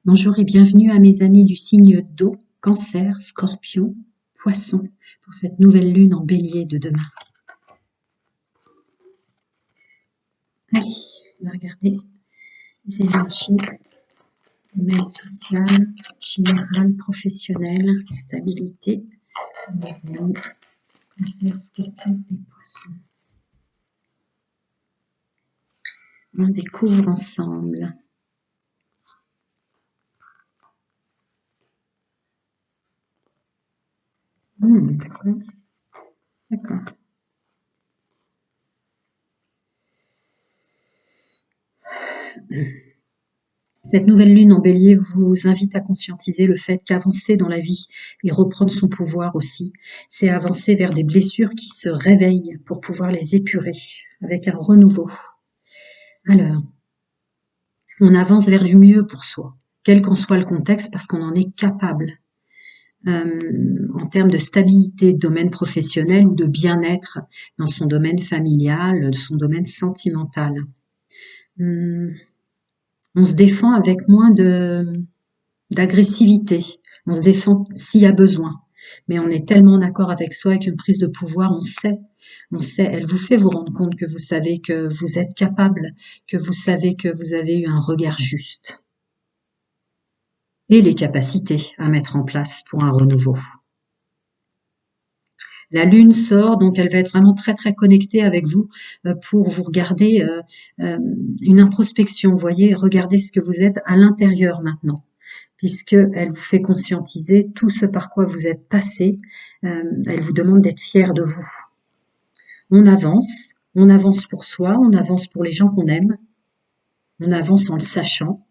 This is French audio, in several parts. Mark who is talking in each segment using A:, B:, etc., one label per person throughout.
A: Bonjour et bienvenue à mes amis du signe d'eau, Cancer, Scorpion, Poisson, pour cette nouvelle lune en bélier de demain. Allez, on va regarder les énergies, domaine social, général, professionnel, stabilité, mes amis, Cancer, Scorpion et Poisson. On découvre ensemble. D'accord. D'accord. Cette nouvelle lune en bélier vous invite à conscientiser le fait qu'avancer dans la vie et reprendre son pouvoir aussi, c'est avancer vers des blessures qui se réveillent pour pouvoir les épurer avec un renouveau. Alors, on avance vers du mieux pour soi, quel qu'en soit le contexte, parce qu'on en est capable. En termes de stabilité, de domaine professionnel ou de bien-être dans son domaine familial, de son domaine sentimental. On se défend avec moins d'agressivité. On se défend s'il y a besoin. Mais on est tellement en accord avec soi, avec une prise de pouvoir, on sait, elle vous fait vous rendre compte que vous savez que vous êtes capable, que vous savez que vous avez eu un regard juste. Et les capacités à mettre en place pour un renouveau. La lune sort, donc elle va être vraiment très très connectée avec vous pour vous regarder une introspection, vous voyez, regardez ce que vous êtes à l'intérieur maintenant, puisqu'elle vous fait conscientiser tout ce par quoi vous êtes passé, elle vous demande d'être fier de vous. On avance pour soi, on avance pour les gens qu'on aime, on avance en le sachant.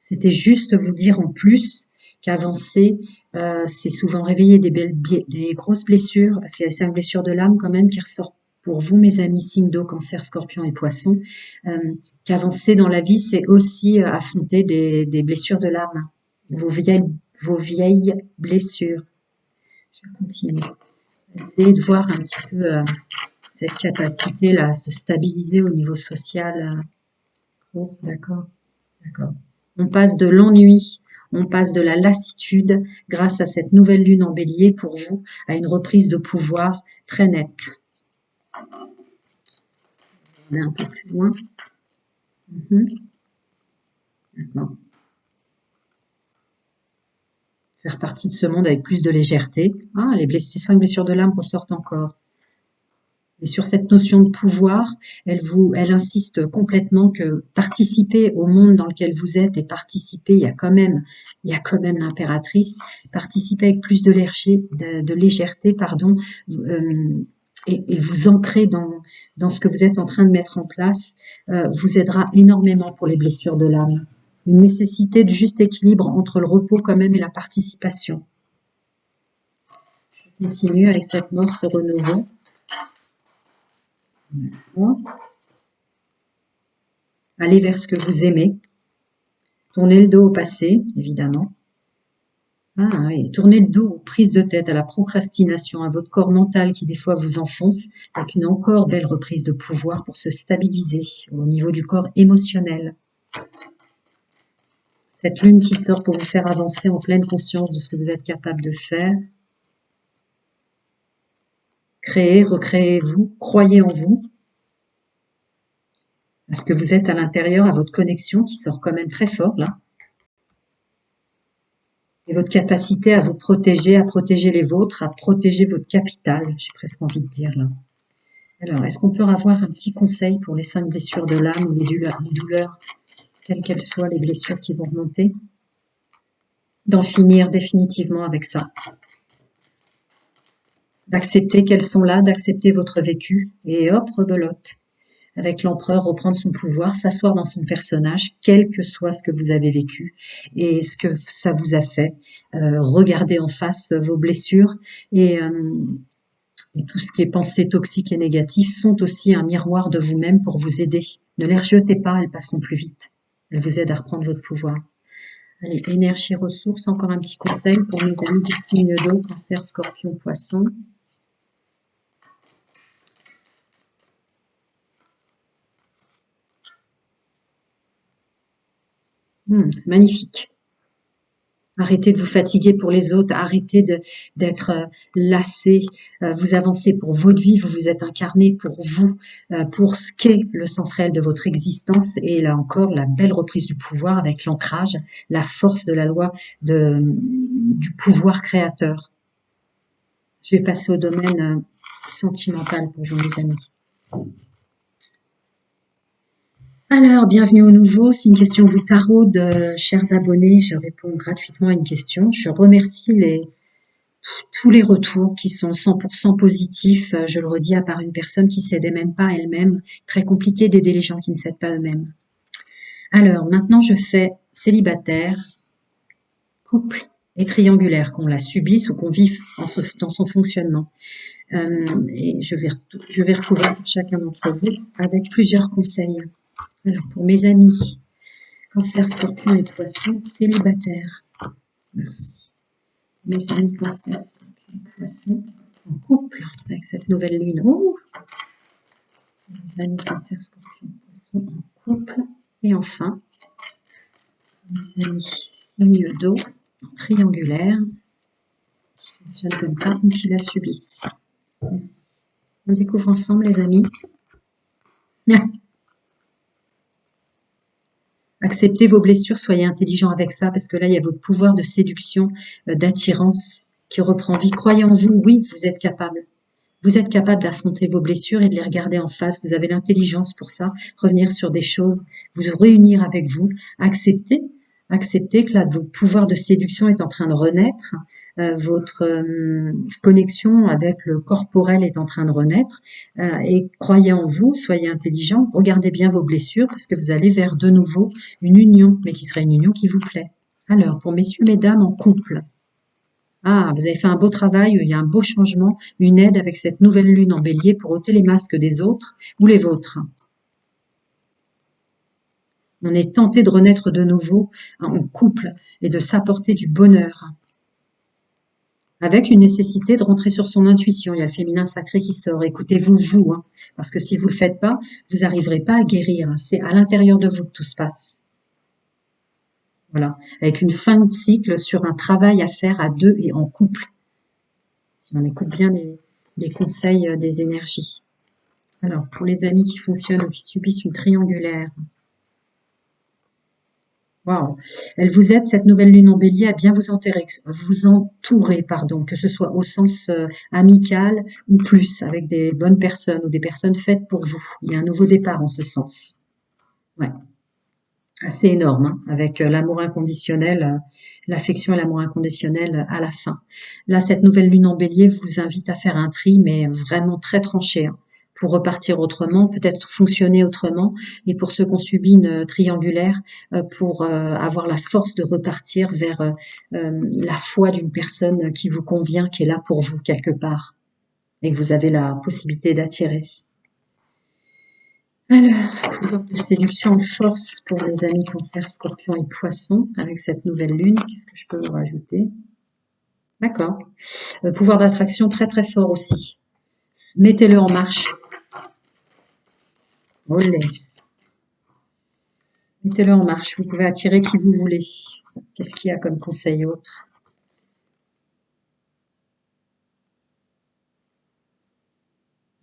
A: C'était juste vous dire en plus qu'avancer, c'est souvent réveiller des grosses blessures, parce qu'il y a 5 blessures de l'âme quand même qui ressortent pour vous, mes amis signes d'eau, Cancer, Scorpion et Poisson. Qu'avancer dans la vie, c'est aussi affronter des blessures de l'âme, vos vieilles blessures. Je continue. Essayez de voir un petit peu cette capacité-là à se stabiliser au niveau social. Oh, d'accord, d'accord. On passe de l'ennui, on passe de la lassitude grâce à cette nouvelle lune en bélier pour vous à une reprise de pouvoir très nette. On est un peu plus loin. D'accord. Faire partie de ce monde avec plus de légèreté. Ah, ces 5 blessures de l'âme ressortent encore. Et sur cette notion de pouvoir, elle insiste complètement que participer au monde dans lequel vous êtes et participer, il y a quand même l'impératrice, participer avec plus de légèreté, pardon, et vous ancrer dans ce que vous êtes en train de mettre en place, vous aidera énormément pour les blessures de l'âme. Une nécessité de juste équilibre entre le repos quand même et la participation. Je continue avec cette note, ce renouveau. Allez vers ce que vous aimez. Tournez le dos au passé, évidemment. Et tournez le dos aux prises de tête, à la procrastination, à votre corps mental qui des fois vous enfonce, avec une encore belle reprise de pouvoir pour se stabiliser au niveau du corps émotionnel. Cette lune qui sort pour vous faire avancer en pleine conscience de ce que vous êtes capable de faire. Créez, recréez-vous, croyez en vous. Parce que vous êtes à l'intérieur, à votre connexion qui sort quand même très fort là. Et votre capacité à vous protéger, à protéger les vôtres, à protéger votre capital, j'ai presque envie de dire là. Alors, est-ce qu'on peut avoir un petit conseil pour les 5 blessures de l'âme ou les douleurs, quelles qu'elles soient, les blessures qui vont remonter? D'en finir définitivement avec ça. D'accepter qu'elles sont là, d'accepter votre vécu, et hop, rebelote. Avec l'empereur, reprendre son pouvoir, s'asseoir dans son personnage, quel que soit ce que vous avez vécu et ce que ça vous a fait. Regardez en face vos blessures et tout ce qui est pensée toxique et négatif sont aussi un miroir de vous-même pour vous aider. Ne les rejetez pas, elles passeront plus vite. Elles vous aident à reprendre votre pouvoir. Allez, énergie, ressources, encore un petit conseil pour mes amis du signe d'eau, Cancer, Scorpion, Poisson. Magnifique. Arrêtez de vous fatiguer pour les autres, arrêtez d'être lassé. Vous avancez pour votre vie, vous vous êtes incarné pour vous, pour ce qu'est le sens réel de votre existence. Et là encore, la belle reprise du pouvoir avec l'ancrage, la force de la loi du pouvoir créateur. Je vais passer au domaine sentimental pour vous, mes amis. Alors, bienvenue au nouveau. Si une question vous taraude, chers abonnés, je réponds gratuitement à une question. Je remercie tous les retours qui sont 100% positifs. Je le redis, à part une personne qui s'aidait même pas elle-même. Très compliqué d'aider les gens qui ne s'aident pas eux-mêmes. Alors, maintenant, je fais célibataire, couple et triangulaire, qu'on la subisse ou qu'on vive dans son fonctionnement. Et je vais recouvrir chacun d'entre vous avec plusieurs conseils. Alors, pour mes amis, Cancer, Scorpion et Poisson, célibataire. Merci. Mes amis Cancer, Scorpion et Poisson, en couple avec cette nouvelle lune. Oh, mes amis Cancer, Scorpion et Poisson, en couple. Et enfin, mes amis signe d'eau, en triangulaire. Je fonctionne comme ça, ou qui la subissent. Merci. On découvre ensemble, les amis. Acceptez vos blessures, soyez intelligent avec ça, parce que là, il y a votre pouvoir de séduction, d'attirance qui reprend vie. Croyez en vous, oui, vous êtes capable. Vous êtes capable d'affronter vos blessures et de les regarder en face. Vous avez l'intelligence pour ça, revenir sur des choses, vous réunir avec vous, accepter que là, votre pouvoir de séduction est en train de renaître, votre connexion avec le corporel est en train de renaître, et croyez en vous, soyez intelligent, regardez bien vos blessures parce que vous allez vers de nouveau une union, mais qui sera une union qui vous plaît. Alors, pour messieurs, mesdames en couple, ah, vous avez fait un beau travail, il y a un beau changement, une aide avec cette nouvelle lune en bélier pour ôter les masques des autres ou les vôtres. On est tenté de renaître de nouveau en couple et de s'apporter du bonheur. Avec une nécessité de rentrer sur son intuition. Il y a le féminin sacré qui sort. Écoutez-vous, vous, hein, parce que si vous le faites pas, vous n'arriverez pas à guérir. C'est à l'intérieur de vous que tout se passe. Voilà, avec une fin de cycle sur un travail à faire à deux et en couple. Si on écoute bien les conseils des énergies. Alors, pour les amis qui fonctionnent ou qui subissent une triangulaire, waouh, elle vous aide, cette nouvelle lune en bélier, à bien vous entourer, que ce soit au sens amical ou plus, avec des bonnes personnes ou des personnes faites pour vous. Il y a un nouveau départ en ce sens. Ouais, assez énorme, hein, avec l'amour inconditionnel, l'affection et l'amour inconditionnel à la fin. Là, cette nouvelle lune en bélier vous invite à faire un tri, mais vraiment très tranché, hein, pour repartir autrement, peut-être fonctionner autrement, et pour ceux qui ont subi une triangulaire, pour avoir la force de repartir vers la foi d'une personne qui vous convient, qui est là pour vous quelque part, et que vous avez la possibilité d'attirer. Alors, pouvoir de séduction en force pour les amis Cancer, Scorpion et Poisson avec cette nouvelle lune. Qu'est-ce que je peux vous rajouter? D'accord. Pouvoir d'attraction très très fort aussi. Mettez-le en marche. Olé. Mettez-le en marche. Vous pouvez attirer qui vous voulez. Qu'est-ce qu'il y a comme conseil autre?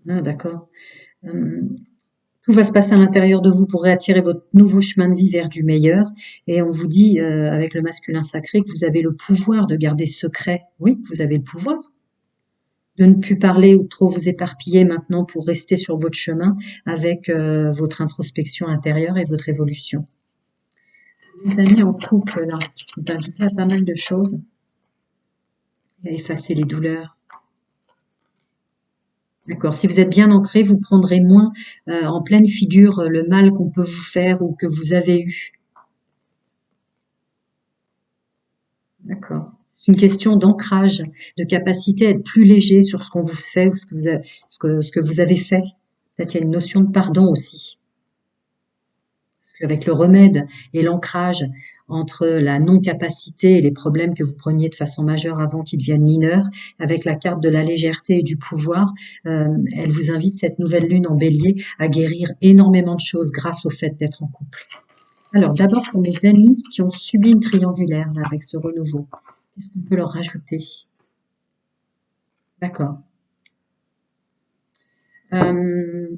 A: Ah, d'accord. Tout va se passer à l'intérieur de vous pour réattirer votre nouveau chemin de vie vers du meilleur. Et on vous dit, avec le masculin sacré, que vous avez le pouvoir de garder secret. Oui, vous avez le pouvoir de ne plus parler ou de trop vous éparpiller maintenant pour rester sur votre chemin avec votre introspection intérieure et votre évolution. Les amis en couple, là, qui sont invités à pas mal de choses, à effacer les douleurs. D'accord. Si vous êtes bien ancré, vous prendrez moins en pleine figure le mal qu'on peut vous faire ou que vous avez eu. D'accord. C'est une question d'ancrage, de capacité à être plus léger sur ce qu'on vous fait ou ce que vous avez fait. Peut-être qu'il y a une notion de pardon aussi. Parce qu'avec le remède et l'ancrage entre la non-capacité et les problèmes que vous preniez de façon majeure avant qui deviennent mineurs, avec la carte de la légèreté et du pouvoir, elle vous invite, cette nouvelle lune en bélier, à guérir énormément de choses grâce au fait d'être en couple. Alors, d'abord pour mes amis qui ont subi une triangulaire là, avec ce renouveau, qu'est-ce qu'on peut leur rajouter? D'accord. Euh,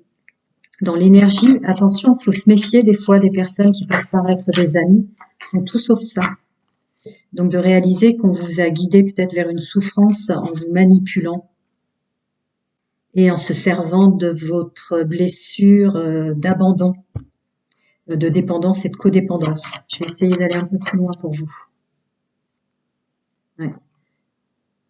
A: Dans l'énergie, attention, il faut se méfier des fois des personnes qui peuvent paraître des amis, sont tout sauf ça. Donc de réaliser qu'on vous a guidé peut-être vers une souffrance en vous manipulant et en se servant de votre blessure d'abandon, de dépendance et de codépendance. Je vais essayer d'aller un peu plus loin pour vous. Ouais.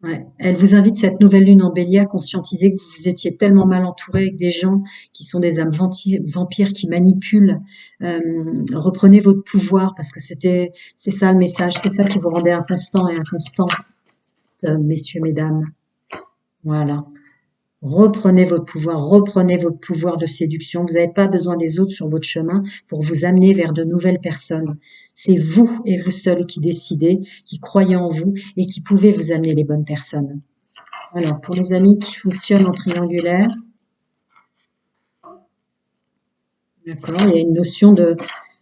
A: Ouais. Elle vous invite, cette nouvelle lune en bélier, à conscientiser que vous étiez tellement mal entouré avec des gens qui sont des âmes vampires qui manipulent. Reprenez votre pouvoir parce que c'est ça le message, c'est ça qui vous rendait inconstant et inconstante, messieurs, mesdames. Voilà. Reprenez votre pouvoir de séduction. Vous n'avez pas besoin des autres sur votre chemin pour vous amener vers de nouvelles personnes. C'est vous et vous seul qui décidez, qui croyez en vous et qui pouvez vous amener les bonnes personnes. Alors, pour les amis qui fonctionnent en triangulaire, d'accord, il y a une notion de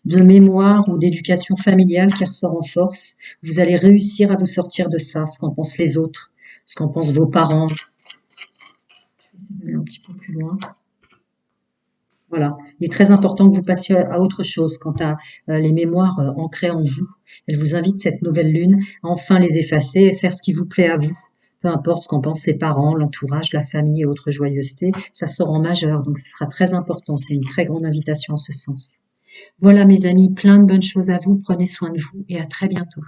A: mémoire ou d'éducation familiale qui ressort en force. Vous allez réussir à vous sortir de ça, ce qu'en pensent les autres, ce qu'en pensent vos parents. Je vais essayer d'aller un petit peu plus loin. Voilà. Il est très important que vous passiez à autre chose quant à les mémoires ancrées en vous. Elle vous invite, cette nouvelle lune, à enfin les effacer et faire ce qui vous plaît à vous. Peu importe ce qu'en pensent les parents, l'entourage, la famille et autres joyeusetés, ça sort en majeur, donc ce sera très important. C'est une très grande invitation en ce sens. Voilà mes amis, plein de bonnes choses à vous, prenez soin de vous et à très bientôt.